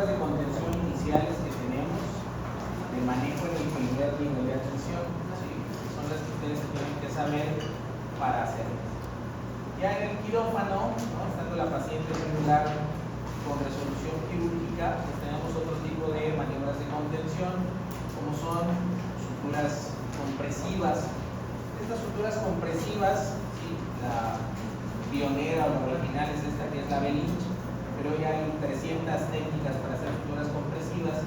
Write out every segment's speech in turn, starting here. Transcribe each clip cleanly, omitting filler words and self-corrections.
maniobras de contención iniciales que tenemos de manejo en el primer nivel de atención, ¿sí? Son las que ustedes tienen que saber para hacerlo. Ya en el quirófano, ¿no? Estando la paciente regular con resolución quirúrgica, pues tenemos otro tipo de maniobras de contención, como son suturas compresivas. Estas suturas compresivas, ¿sí? La pionera o la original es esta que es la Belinch, pero ya hay 300 técnicas para hacer suturas compresivas.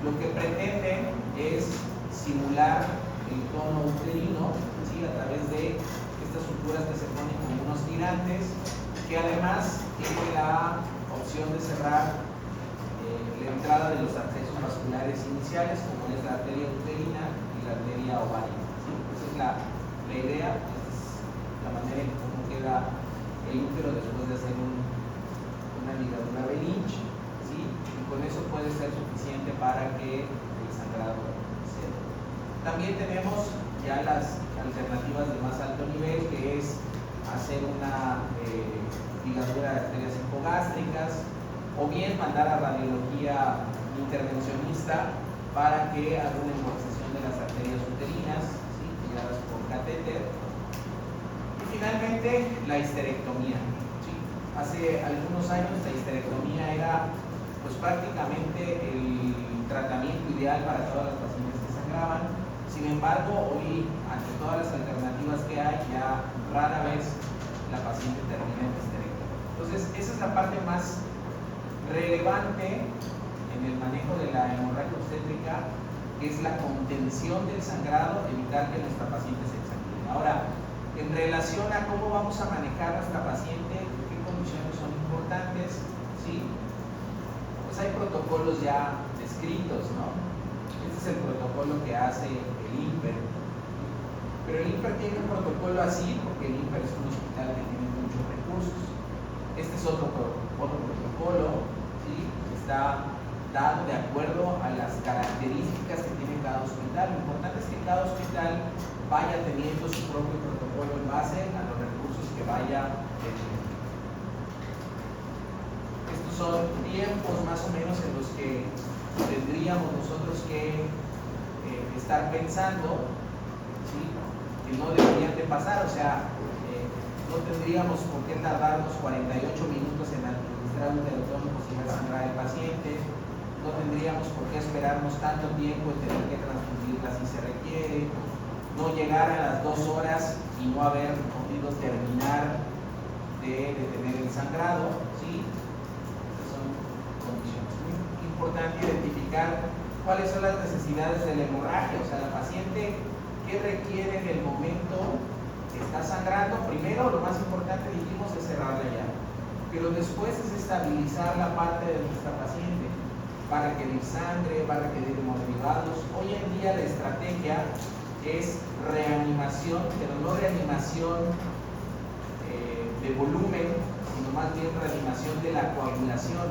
Lo que pretenden es simular el tono uterino, ¿sí? A través de estas suturas que se ponen como unos tirantes, que además tienen la opción de cerrar la entrada de los accesos vasculares iniciales, como es la arteria uterina y la arteria ovárica, ¿sí? Esa es la idea, esa es la manera en cómo queda el útero después de hacer una ligadura Belinch, ¿sí? Y con eso puede ser suficiente para que el sangrado se dé. También tenemos ya las alternativas de más alto nivel, que es hacer una ligadura de arterias hipogástricas, o bien mandar a radiología intervencionista para que haga una embolización de las arterias uterinas, ¿sí? Guiadas por catéter. Y finalmente la histerectomía, ¿sí? Hace algunos años la histerectomía era pues prácticamente el tratamiento ideal para todas las pacientes que sangraban. Sin embargo, hoy, ante todas las alternativas que hay, ya rara vez la paciente termina en histerectomía. Entonces, esa es la parte más relevante en el manejo de la hemorragia obstétrica, que es la contención del sangrado, evitar que nuestra paciente se exangre. Ahora, en relación a cómo vamos a manejar a nuestra paciente, qué condiciones son importantes, ¿sí? Pues hay protocolos ya descritos, ¿no? Este es el protocolo que hace el INPER. Pero el INPER tiene un protocolo así porque el INPER es un hospital que tiene muchos recursos. Este es otro protocolo, ¿sí? Que está dado de acuerdo a las características que tiene cada hospital. Lo importante es que cada hospital vaya teniendo su propio protocolo en base a los recursos que vaya teniendo. Estos son tiempos más o menos en los que tendríamos nosotros que estar pensando, ¿sí? Que no deberían de pasar, o sea, no tendríamos por qué tardarnos 48 minutos en administrar un terotónico sin ver sangrar al paciente, no tendríamos por qué esperarnos tanto tiempo en tener que transfundirla si se requiere, no llegar a las 2 horas y no haber podido terminar de detener el sangrado, ¿sí? Estas son condiciones. Muy importante identificar cuáles son las necesidades de la hemorragia, o sea, la paciente qué requiere en el momento que está sangrando. Primero, lo más importante, dijimos, es cerrar la llave, pero después es estabilizar la parte de nuestra paciente. Va a requerir sangre, va a requerir hemoderivados. Hoy en día la estrategia es reanimación, pero no reanimación de volumen, sino más bien reanimación de la coagulación.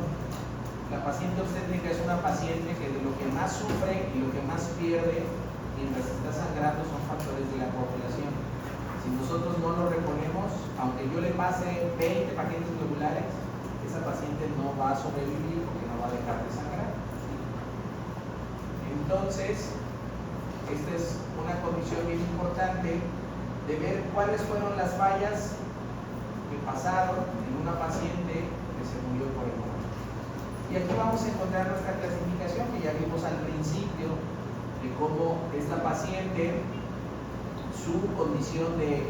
La paciente obstétrica es una paciente que de lo que más sufre y lo que más pierde mientras está sangrando son factores de la coagulación. Si nosotros no lo reponemos, aunque yo le pase 20 paquetes globulares, esa paciente no va a sobrevivir porque no va a dejar de sangrar. Entonces, esta es una condición bien importante de ver cuáles fueron las fallas que pasaron en una paciente que se murió por hemorragia. Y aquí vamos a encontrar nuestra clasificación que ya vimos al principio de cómo esta paciente, su condición de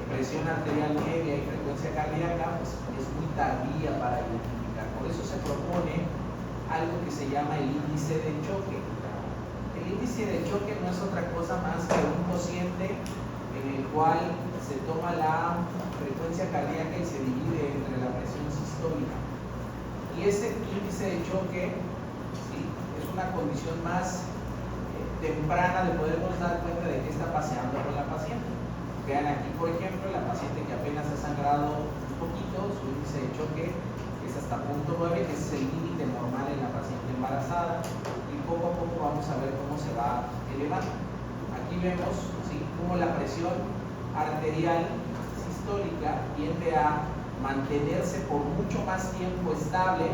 presión arterial media y frecuencia cardíaca pues, es muy tardía para identificar. Por eso se propone algo que se llama el índice de choque. El índice de choque no es otra cosa más que un cociente en el cual se toma la frecuencia cardíaca y se divide entre la presión sistólica. Y ese índice de choque, ¿sí? Es una condición más temprana de podernos dar cuenta de qué está paseando con la paciente. Vean aquí, por ejemplo, la paciente que apenas ha sangrado un poquito, su índice de choque es hasta 0.9, que es el límite normal en la paciente embarazada, y poco a poco vamos a ver cómo se va elevando. Aquí vemos, ¿sí?, cómo la presión arterial sistólica tiende a mantenerse por mucho más tiempo estable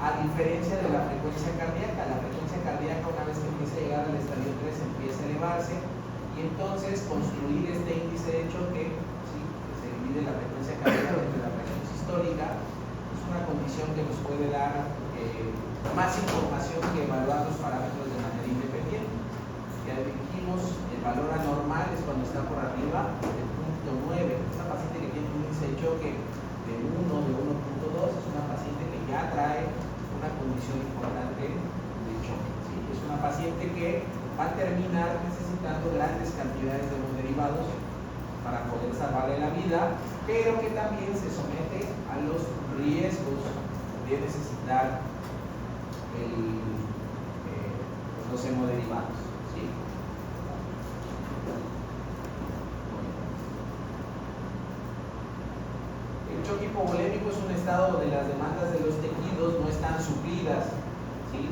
a diferencia de la frecuencia cardíaca. La frecuencia cardíaca, una vez que empieza a llegar al estadio 3, empieza a elevarse, y entonces construir este índice de choque, ¿sí?, que se divide la frecuencia cardíaca entre la presión sistólica, es una condición que nos puede dar más información que evaluar los parámetros de manera independiente. Ya dijimos, el valor anormal es cuando está por arriba del punto 9. Esta paciente que tiene un índice de choque de 1, de 1.2, es una paciente que ya trae una condición importante de choque, ¿sí? Es una paciente que va a terminar necesitando grandes cantidades de hemoderivados para poder salvarle la vida, pero que también se somete a los riesgos de necesitar los hemoderivados, ¿sí? El choque hipovolémico es un estado donde las demandas de los tejidos no están suplidas, ¿sí?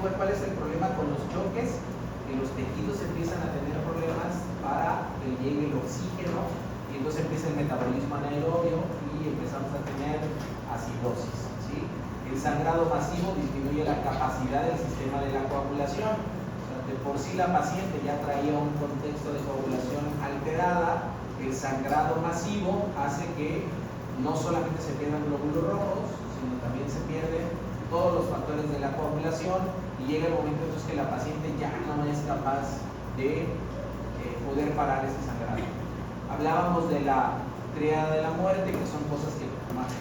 ¿Cuál es el problema con los choques? Que los tejidos empiezan a tener problemas para que llegue el oxígeno, y entonces empieza el metabolismo anaerobio y empezamos a tener acidosis, ¿sí? El sangrado masivo disminuye la capacidad del sistema de la coagulación. O sea, de por sí la paciente ya traía un contexto de coagulación alterada. El sangrado masivo hace que no solamente se pierdan glóbulos rojos, sino también se pierden todos los factores de la coagulación, y llega el momento entonces que la paciente ya no es capaz de poder parar ese sangrado. Hablábamos de la tríada de la muerte, que son cosas que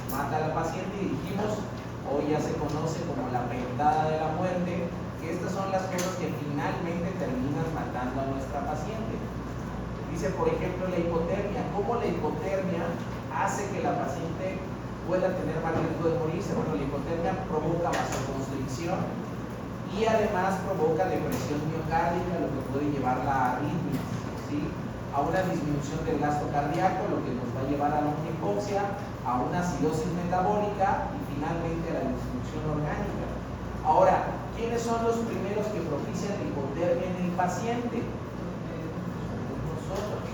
mata a la paciente, y dijimos, hoy ya se conoce como la pentada de la muerte, que estas son las cosas que finalmente terminan matando a nuestra paciente. Dice, por ejemplo, la hipotermia. ¿Cómo la hipotermia hace que la paciente pueda tener más riesgo de morirse? Bueno, la hipotermia provoca vasoconstricción y además provoca depresión miocárdica, lo que puede llevarla a arritmias, ¿sí?, a una disminución del gasto cardíaco, lo que nos va a llevar a la hipoxia, a una acidosis metabólica y finalmente a la disfunción orgánica. Ahora, ¿quiénes son los primeros que propician la hipotermia en el paciente? Nosotros.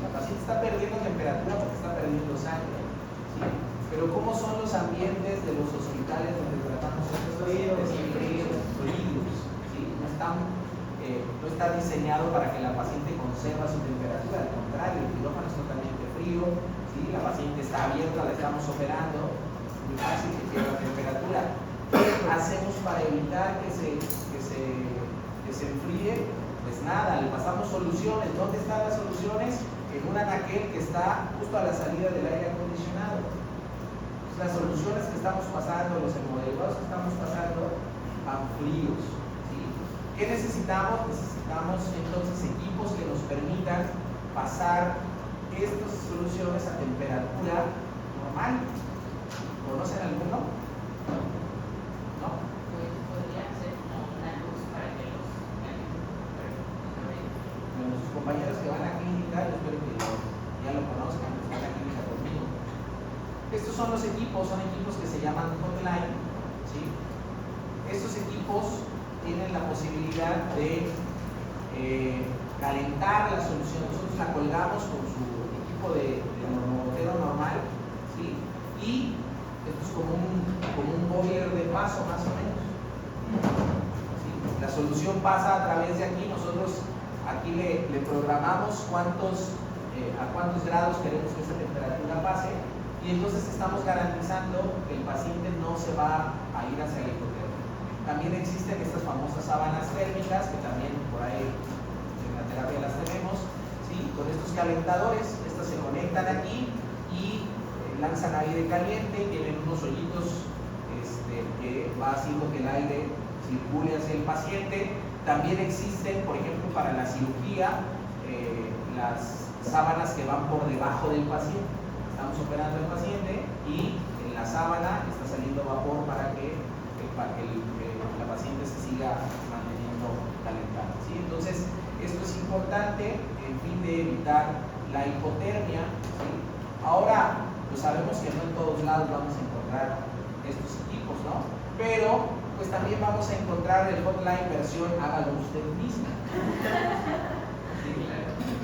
La paciente está perdiendo temperatura porque está perdiendo sangre, ¿sí? Pero ¿cómo son los ambientes de los hospitales donde tratamos a estos pacientes? Fríos, ¿sí? No está diseñado para que la paciente conserve su temperatura, al contrario, el quirófano es totalmente frío, ¿sí? La paciente está abierta, la estamos operando, es muy fácil que pierda temperatura. ¿Qué hacemos para evitar que se enfríe? Pues nada, le pasamos soluciones. ¿Dónde están las soluciones? En un anaquel que está justo a la salida del aire acondicionado. Pues las soluciones que estamos pasando, los hemoderivados que estamos pasando, van fríos, ¿sí? ¿Qué necesitamos? Necesitamos entonces equipos que nos permitan pasar estas soluciones a temperatura normal. ¿Conocen alguno? ¿No? Pues podría ser como una luz para que los Sus compañeros que van a clínica, yo espero que ya lo conozcan, que van a clínica conmigo. Estos son los equipos, son equipos que se llaman hotline, ¿sí? Estos equipos tienen la posibilidad de calentar la solución. Nosotros la colgamos con su equipo de normotero normal, ¿sí? Y esto es como un boiler de paso, más o menos, ¿sí? La solución pasa a través de aquí. Nosotros aquí le programamos a cuántos grados queremos que esa temperatura pase, y entonces estamos garantizando que el paciente no se va a ir hacia la hipotermia. También existen estas famosas sábanas térmicas, que también por ahí en la terapia las tenemos, ¿sí? Con estos calentadores, estas se conectan aquí y lanzan aire caliente, tienen unos hoyitos que va haciendo que el aire circule hacia el paciente. También existen, por ejemplo, para la cirugía, las sábanas que van por debajo del paciente. Estamos operando al paciente y en la sábana está saliendo vapor para que la paciente se siga manteniendo calentada, ¿sí? Entonces, esto es importante en fin de evitar la hipotermia, ¿sí? Ahora, pues sabemos que no en todos lados vamos a encontrar estos equipos, ¿no? Pero pues también vamos a encontrar el hotline versión hágalo usted mismo. ¿Sí?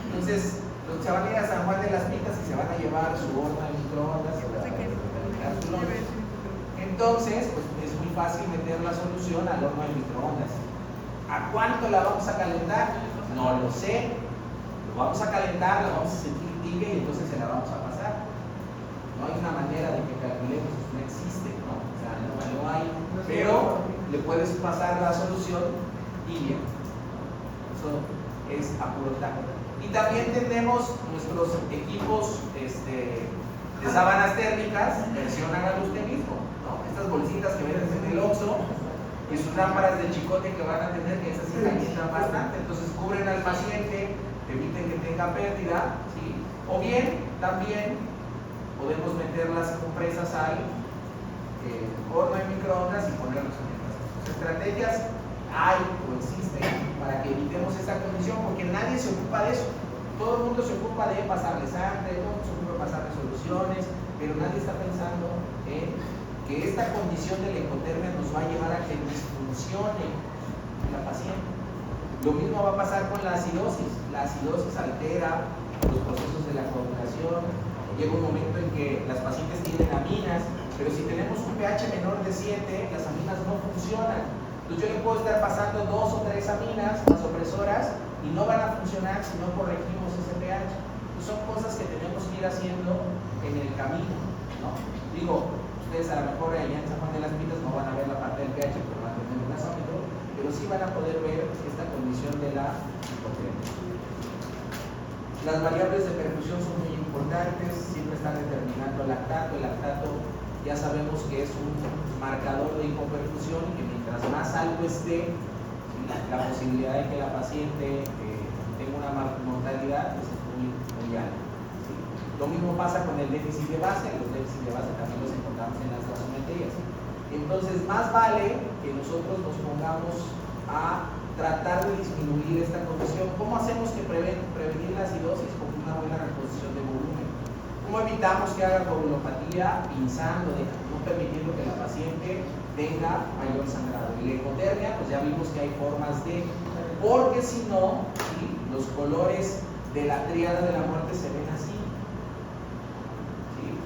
Entonces, los se van a ir a San Juan de las Pitas y se van a llevar su horno de microondas. Entonces, pues es muy fácil meter la solución al horno de microondas. ¿A cuánto la vamos a calentar? No lo sé. Lo vamos a calentar, la vamos a sentir tibia y entonces se la vamos a pasar. No hay una manera de que calculemos, no existe, ¿no? O sea, no hay, pero le puedes pasar la solución tibia. Eso es a puro taco. Y también tenemos nuestros equipos de sábanas térmicas, versión hágalo usted mismo, ¿no? Estas bolsitas que venden en el Oxxo y sus lámparas de chicote que van a tener, que esas sí calientan bastante, entonces cubren al paciente, eviten que tenga pérdida, ¿sí? O bien, también podemos meter las compresas al horno de microondas y ponerlos en el caso. Estrategias hay o existen para que evitemos esta condición, porque nadie se ocupa de eso. Todo el mundo se ocupa de pasarle sangre, todo el mundo se ocupa de pasarle soluciones, pero nadie está pensando en que esta condición de la hipotermia nos va a llevar a que disfuncione la paciente. Lo mismo va a pasar con la acidosis. La acidosis altera los procesos de la coagulación. Llega un momento en que las pacientes tienen aminas, pero si tenemos un pH menor de 7, las aminas no funcionan. Entonces yo le puedo estar pasando 2 o 3 aminas, las opresoras, y no van a funcionar si no corregimos ese pH. Entonces son cosas que tenemos que ir haciendo en el camino, ¿no? Digo, ustedes a lo mejor allá en San Juan de las Pintas no van a ver la parte del pH, pero van a tener un gasómetro, pero sí van a poder ver esta condición de la hipotermia. Las variables de perfusión son muy importantes, siempre están determinando el lactato. El lactato ya sabemos que es un marcador de hipoperfusión y que mientras más alto esté, la posibilidad de que la paciente tenga una mortalidad pues es muy alta. ¿Sí? Lo mismo pasa con el déficit de base. Los déficits de base también los encontramos en las gasometrías. Entonces más vale que nosotros nos pongamos a tratar de disminuir esta condición. ¿Cómo hacemos que prevenir la acidosis? Con una buena reposición de volumen. ¿Cómo evitamos que haga coagulopatía? Pinzando, no permitiendo que la paciente tenga mayor sangrado. Y la hipotermia, pues ya vimos que hay formas de, porque si no, ¿sí? Los colores de la tríada de la muerte se ven así. ¿Sí?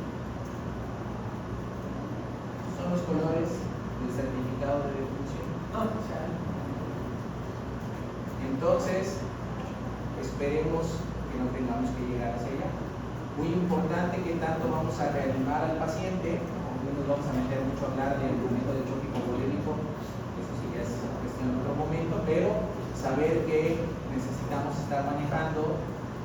Son los colores del certificado de defunción. Entonces, esperemos que no tengamos que llegar hacia allá. Muy importante que tanto vamos a reanimar al paciente, no nos vamos a meter mucho a hablar del momento de choque hipovolémico, eso sí ya es cuestión de otro momento, pero saber que necesitamos estar manejando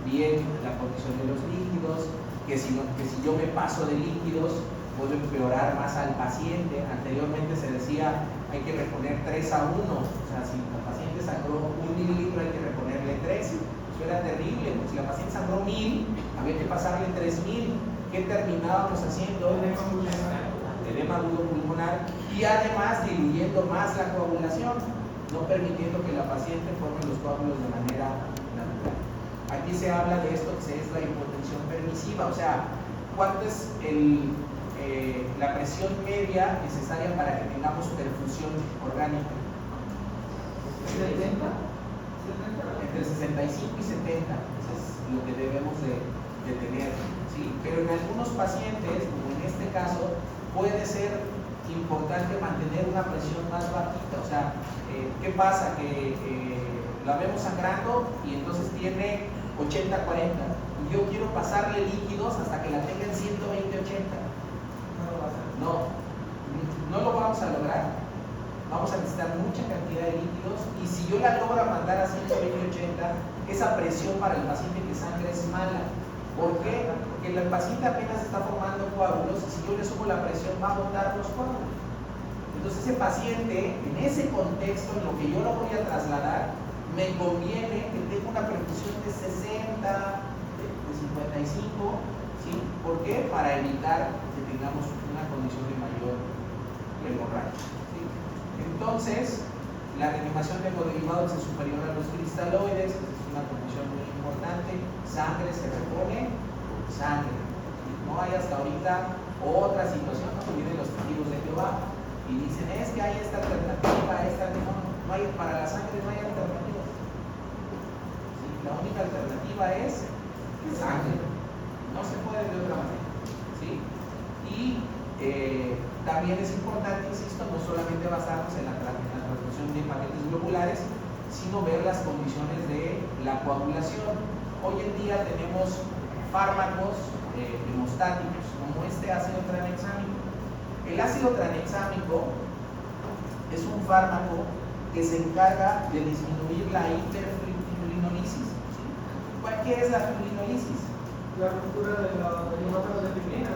bien la condición de los líquidos, que si yo me paso de líquidos, puedo empeorar más al paciente. Anteriormente se decía, hay que reponer 3 a 1, o sea, si la paciente sangró 1 mililitro, hay que reponerle 3. Eso era terrible, porque si la paciente sangró 1000, había que pasarle 3000. ¿Qué terminábamos haciendo? Edema agudo pulmonar, y además diluyendo más la coagulación, no permitiendo que la paciente forme los coágulos de manera natural. Aquí se habla de esto que es la hipotensión permisiva, o sea, ¿cuánto es la presión media necesaria para que tengamos perfusión orgánica? 70. Entre 65 y 70, eso es lo que debemos de tener, ¿sí? Pero en algunos pacientes, como en este caso, puede ser importante mantener una presión más bajita. O sea, ¿qué pasa? Que la vemos sangrando y entonces tiene 80-40 y yo quiero pasarle líquidos hasta que la tenga en 120-80. No lo vamos a lograr. Vamos a necesitar mucha cantidad de líquidos, y si yo la logro mandar a 120-80, esa presión para el paciente que sangre es mala. ¿Por qué? Porque el paciente apenas está formando coágulos, y si yo le subo la presión va a botar los coágulos. Entonces ese paciente, en ese contexto, en lo que yo lo voy a trasladar, me conviene que tenga una perfusión de 60, de 55, ¿sí? ¿Por qué? Para evitar que tengamos una condición de mayor hemorragia. Entonces, la reanimación de hemoderivados es superior a los cristaloides, es una condición muy importante. Sangre se repone con sangre. No hay hasta ahorita otra situación, no vienen los testigos de Jehová y dicen, es que hay esta alternativa, no hay, para la sangre no hay alternativa. ¿Sí? La única alternativa es sangre. No se puede de otra manera. ¿Sí? Y también es importante, insisto, no solamente basarnos en la transfusión de paquetes globulares, sino ver las condiciones de la coagulación. Hoy en día tenemos fármacos hemostáticos, como este ácido tranexámico. El ácido tranexámico es un fármaco que se encarga de disminuir la hiperfibrinolisis. ¿Qué es la fibrinolisis? La ruptura de los hematomas de fibrina.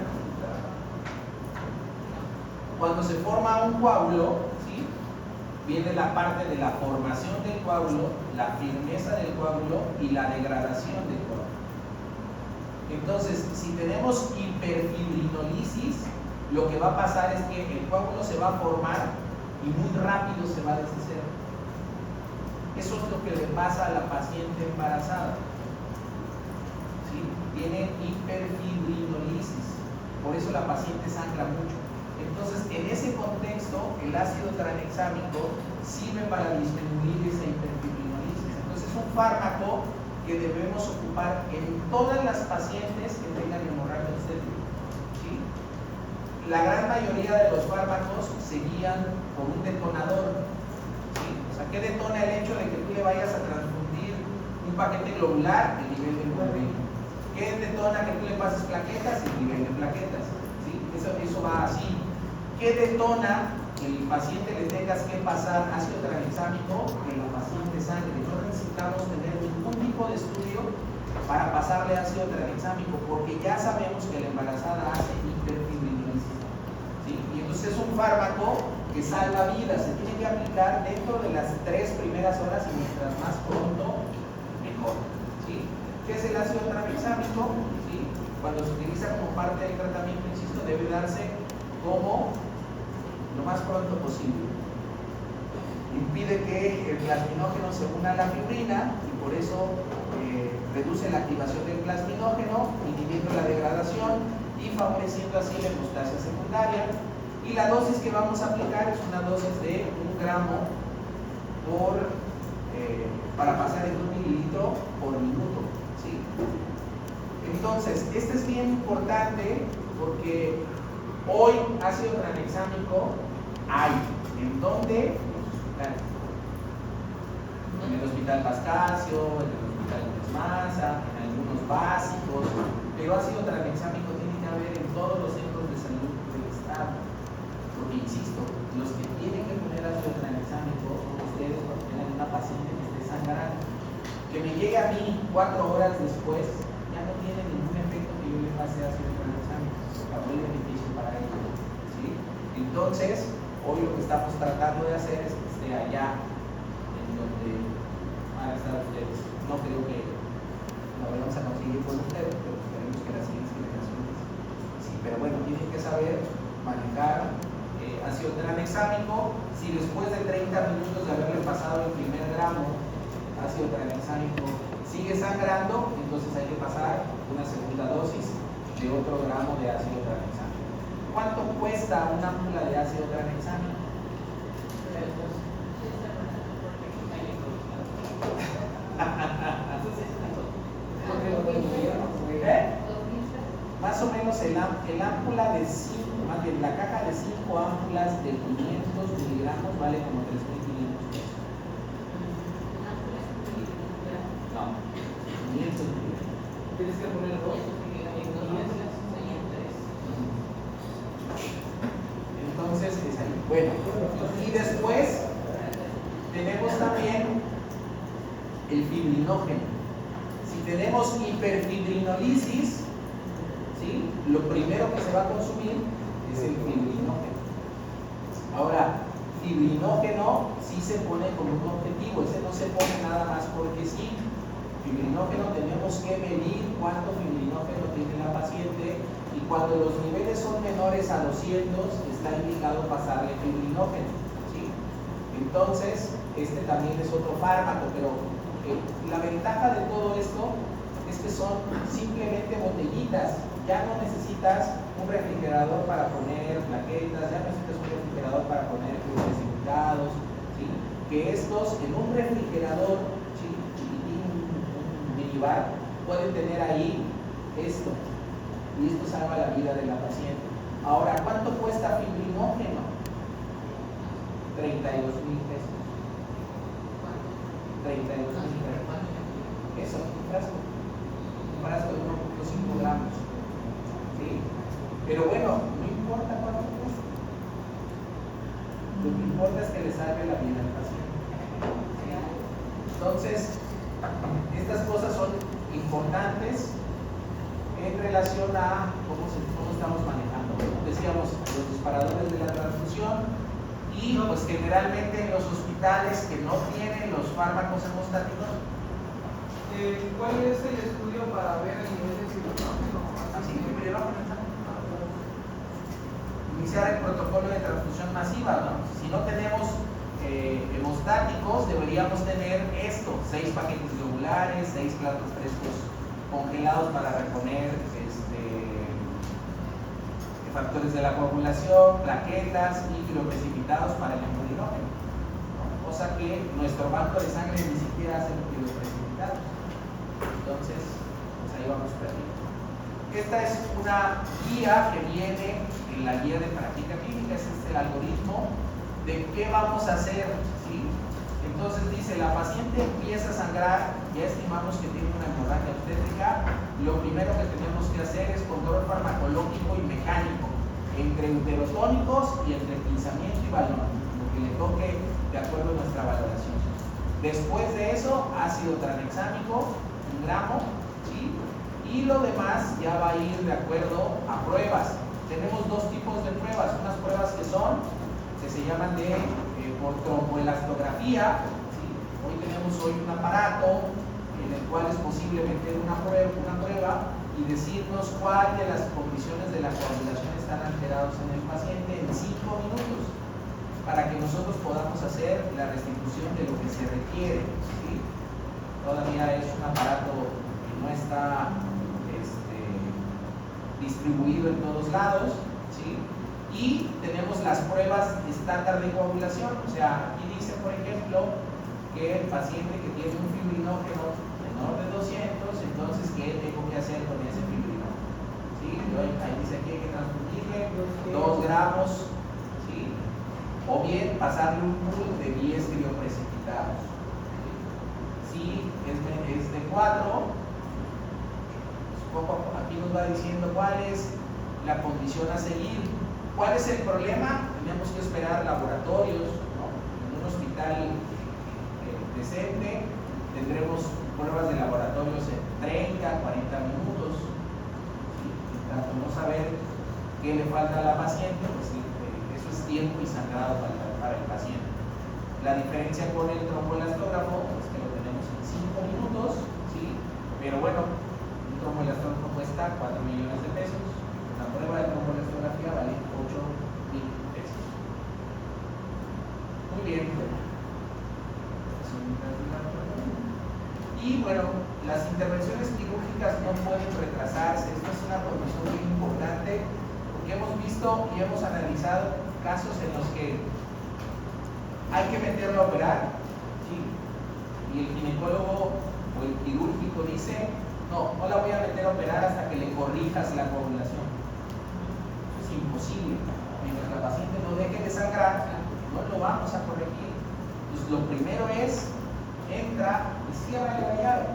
Cuando se forma un coágulo, ¿sí?, viene la parte de la formación del coágulo, la firmeza del coágulo y la degradación del coágulo. Entonces, si tenemos hiperfibrinolisis, lo que va a pasar es que el coágulo se va a formar y muy rápido se va a deshacer. Eso es lo que le pasa a la paciente embarazada. ¿Sí? Tiene hiperfibrinolisis, por eso la paciente sangra mucho. Entonces, en ese contexto, el ácido tranexámico sirve para disminuir esa hiperfibrinolisis. Entonces, es un fármaco que debemos ocupar en todas las pacientes que tengan hemorragia obstétrica. ¿Sí? La gran mayoría de los fármacos se guían por un detonador. ¿Sí? O sea, ¿qué detona el hecho de que tú le vayas a transfundir un paquete globular? El nivel de hemoglobina. ¿Qué detona que tú le pases plaquetas? El nivel de plaquetas. ¿Sí? Eso va así. ¿Qué detona que el paciente le tengas que pasar ácido tranexámico? Que la paciente sangre. No necesitamos tener ningún tipo de estudio para pasarle ácido tranexámico, porque ya sabemos que la embarazada hace hiperfibrinolisis. ¿Sí? Y entonces es un fármaco que salva vidas. Se tiene que aplicar dentro de las 3 primeras horas y mientras más pronto, mejor. ¿Sí? ¿Qué es el ácido tranexámico? ¿Sí? Cuando se utiliza como parte del tratamiento, insisto, debe darse como lo más pronto posible. Impide que el plasminógeno se una a la fibrina y por eso reduce la activación del plasminógeno, inhibiendo la degradación y favoreciendo así la hemostasia secundaria. Y la dosis que vamos a aplicar es una dosis de 1 gramo para pasar en 1 mililitro por minuto. ¿Sí? Entonces, este es bien importante porque hoy ácido tranexámico hay. ¿En dónde? En los hospitales. En el Hospital Pascasio, en el Hospital Maza, en algunos básicos, pero ácido tranexámico tiene que haber en todos los centros de salud del estado. Porque, insisto, los que tienen que poner ácido tranexámico son ustedes cuando tengan una paciente que esté sangrando. Que me llegue a mí 4 horas después, ya no tiene ningún efecto que yo le pase ácido tranexámico. Acabó el beneficio para ellos. ¿Sí? Entonces, hoy lo que estamos tratando de hacer es que esté allá en donde van a estar ustedes. No creo que lo vayamos a conseguir con ustedes, pero esperemos que las siguientes generaciones sí. Pero bueno, tienen que saber manejar ácido tranexámico. Si después de 30 minutos de haberle pasado el primer gramo ácido tranexámico sigue sangrando, entonces hay que pasar una segunda dosis de otro gramo de ácido tranexámico. ¿Cuánto cuesta una ámpula de ácido tranexámico? Más o menos el ámpula de 5, más bien la caja de 5 ámpulas de 500 miligramos vale como 3.500 pesos. No, 500 miligramos. Tienes que poner 2. Entonces es ahí. Bueno, y después tenemos también el fibrinógeno. Si tenemos hiperfibrinolisis, ¿sí?, lo primero que se va a consumir es el fibrinógeno. Ahora, fibrinógeno sí se pone como un objetivo, ese no se pone nada más porque sí. Fibrinógeno tenemos que medir cuánto fibrinógeno tiene la paciente y cuando los niveles son menores a 200 está indicado pasarle fibrinógeno. ¿Sí? Entonces, este también es otro fármaco, pero la ventaja de todo esto es que son simplemente botellitas. Ya no necesitas un refrigerador para poner plaquetas, ya no necesitas un refrigerador para poner fluidos invitados, ¿sí? Que estos en un refrigerador, ¿sí?, un minibar, pueden tener ahí esto, y esto salva la vida de la paciente. Ahora, ¿cuánto cuesta fibrinógeno? 32,000 pesos. 32,000 pesos. Eso, un frasco de 1.5 gramos. ¿Sí? Pero bueno, no importa cuánto cuesta. Lo que importa es que le salve la vida al paciente. ¿Sí? Entonces, estas cosas son importantes en relación a cómo estamos manejando. Decíamos, los disparadores de la transfusión y pues generalmente en los hospitales que no tienen los fármacos hemostáticos. ¿Cuál es el estudio para ver el nivel de fibrinógeno? Así que primero iniciar el protocolo de transfusión masiva, ¿no? Si no tenemos hemostáticos, deberíamos tener esto: 6 paquetes globulares, 6 platos frescos congelados para reponer factores de la coagulación, plaquetas y crioprecipitados para el hemodinógeno, ¿no? Cosa que nuestro banco de sangre ni siquiera hace los crioprecipitados. Entonces, pues ahí vamos perdiendo. Esta es una guía que viene en la guía de práctica clínica. Este es el algoritmo de qué vamos a hacer, ¿sí? Entonces dice, la paciente empieza a sangrar, ya estimamos que tiene una hemorragia obstétrica. Lo primero que tenemos que hacer es control farmacológico y mecánico entre uterotónicos y entre pinzamiento y balón, lo que le toque de acuerdo a nuestra valoración. Después de eso, ácido tranexámico, 1 gramo, ¿sí? Y lo demás ya va a ir de acuerdo a pruebas. Tenemos dos tipos de pruebas, unas pruebas que se llaman por tromboelastografía, ¿sí? Tenemos hoy un aparato en el cual es posible meter una prueba y decirnos cuál de las condiciones de la coagulación están alterados en el paciente en 5 minutos, para que nosotros podamos hacer la restitución de lo que se requiere, ¿sí? Todavía es un aparato que no está distribuido en todos lados, ¿sí? Y tenemos las pruebas estándar de coagulación. O sea, aquí dice, por ejemplo, que el paciente que tiene un fibrinógeno menor de 200, entonces, ¿qué tengo que hacer con ese fibrinógeno? ¿Sí? Ahí dice que hay que transfundirle 2 gramos, ¿sí? O bien pasarle un pool de 10 crioprecipitados. Si es de 4, aquí nos va diciendo cuál es la condición a seguir. ¿Cuál es el problema? Tenemos que esperar laboratorios, ¿no? En un hospital decente tendremos pruebas de laboratorios en 30, 40 minutos. ¿Sí? Tanto no saber qué le falta a la paciente, pues eso es tiempo y sangrado para el paciente. La diferencia con el tromboelastógrafo es que lo tenemos en 5 minutos, ¿sí? Pero bueno, un tromboelastógrafo cuesta 4 millones de pesos. La prueba de tromboelastografía vale 8,000 pesos. Muy bien. Y bueno, las intervenciones quirúrgicas no pueden retrasarse. Esta es una condición muy importante porque hemos visto y hemos analizado casos en los que hay que meterlo a operar, ¿sí? Y el ginecólogo o el quirúrgico dice: no la voy a meter a operar hasta que le corrijas la coagulación. Eso es imposible. Mientras la paciente no deje de sangrar, no lo vamos a corregir. Pues lo primero es, entra y cierra la llave.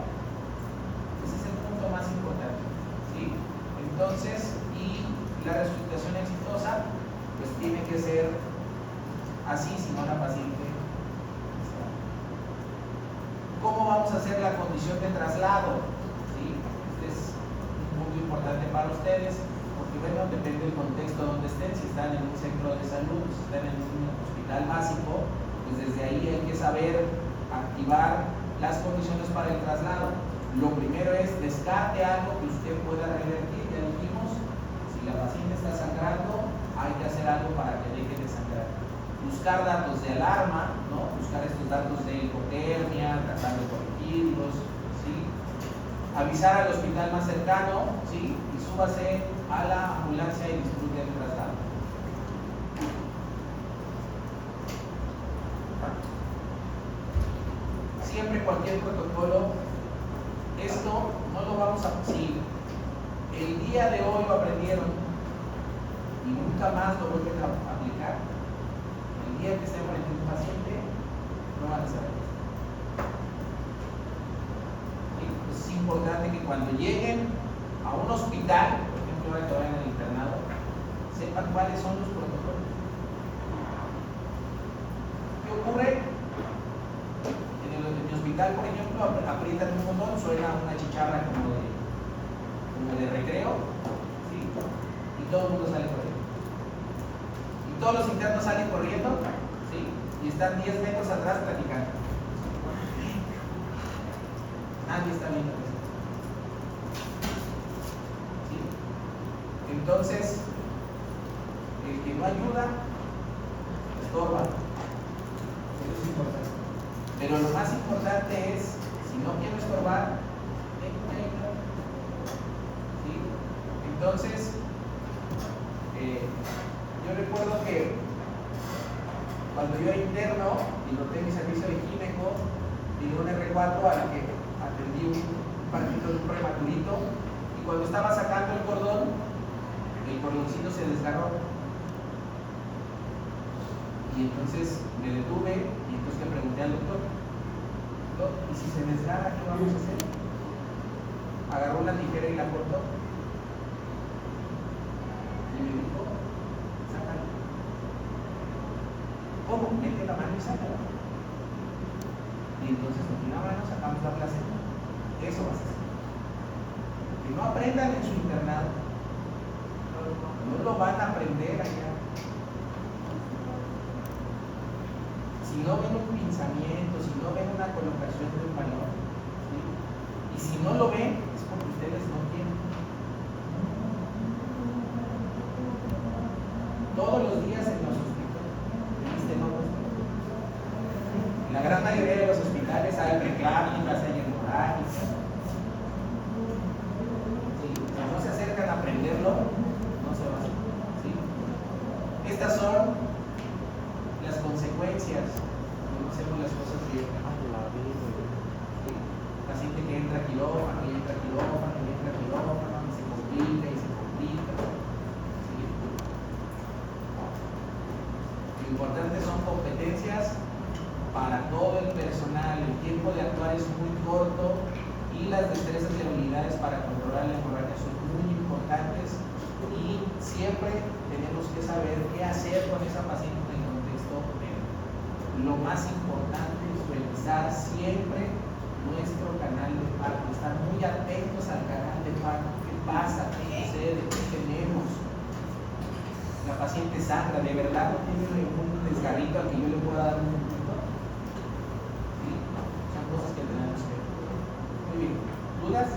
Ese es el punto más importante, ¿sí? Entonces, y la resucitación exitosa, pues tiene que ser así, si no la paciente. ¿Cómo vamos a hacer la condición de traslado? ¿Sí? Este es un punto importante para ustedes, porque bueno, depende del contexto donde estén. Si están en un centro de salud, si están en un hospital básico, pues desde ahí hay que saber activar las condiciones para el traslado. Lo primero es descarte algo que usted pueda revertir. Ya dijimos, si la paciente está sangrando, hay que hacer algo para que deje de sangrar. Buscar datos de alarma, ¿no? Buscar estos datos de hipotermia, tratar de corregirlos, ¿sí? Avisar al hospital más cercano, ¿sí? Y súbase a la ambulancia y disfrute el traslado. Siempre cualquier protocolo, esto no lo vamos a... Si el día de hoy lo aprendieron y nunca más lo vuelven a aplicar. El día que esté frente a un paciente, no van a saber. Es importante que cuando lleguen a un hospital, por ejemplo, ahora que vayan al internado, sepan cuáles son los protocolos. ¿Qué ocurre? En mi hospital, por ejemplo, aprietan un botón, suena una chicharra como de recreo, ¿sí? Y todo el mundo sale corriendo. Y todos los internos salen corriendo, ¿sí? Y están 10 metros atrás platicando. Nadie está viendo eso. ¿Sí? Entonces, el que no ayuda, estorba. Eso es importante. Pero lo más importante es, si no quiero estorbar, ¿sí? Entonces, yo recuerdo que cuando yo era interno y noté mi servicio de gineco, vino un R4 a la que atendí un partito de un prematurito, y cuando estaba sacando el cordoncito se desgarró. Y entonces me detuve y entonces le pregunté al doctor, ¿y si se desgarra, qué vamos a hacer? Agarró una tijera y la cortó. Y me dijo, sácalo. ¿Cómo? Mete la mano y sácalo. Y entonces con una mano sacamos la placenta. Eso vas a hacer. Que no aprendan en su internado. No lo van a aprender allá. Si no ven un pinzamiento, si no ven una colocación de un balón, ¿sí? Y si no lo ven, es porque ustedes no quieren. Todos los días en los hospitales, en la gran mayoría de los hospitales hay preclámicas, hay hemorragias. ¿Sí? Si no se acercan a aprenderlo, no se va a hacer. ¿Sí? Estas son las consecuencias cuando no hacemos las cosas bien. ¿Sí? Paciente que entra a quirófano y entra a quirófano y entra a quirófano y se complica y se complica. ¿Sí? Lo importante son competencias para todo el personal. El tiempo de actuar es muy corto y las destrezas y habilidades para controlar la hemorragia son muy importantes, y siempre tenemos que saber qué hacer con esa paciente en el contexto médico. Lo más importante es revisar siempre nuestro canal de parto, estar muy atentos al canal de parto. ¿Qué pasa? ¿Qué sucede? ¿Qué tenemos? La paciente sangra, ¿de verdad no tiene un desgarrito al que yo le pueda dar un puntito? ¿Sí? Son cosas que tenemos que ver. Muy bien. ¿Dudas?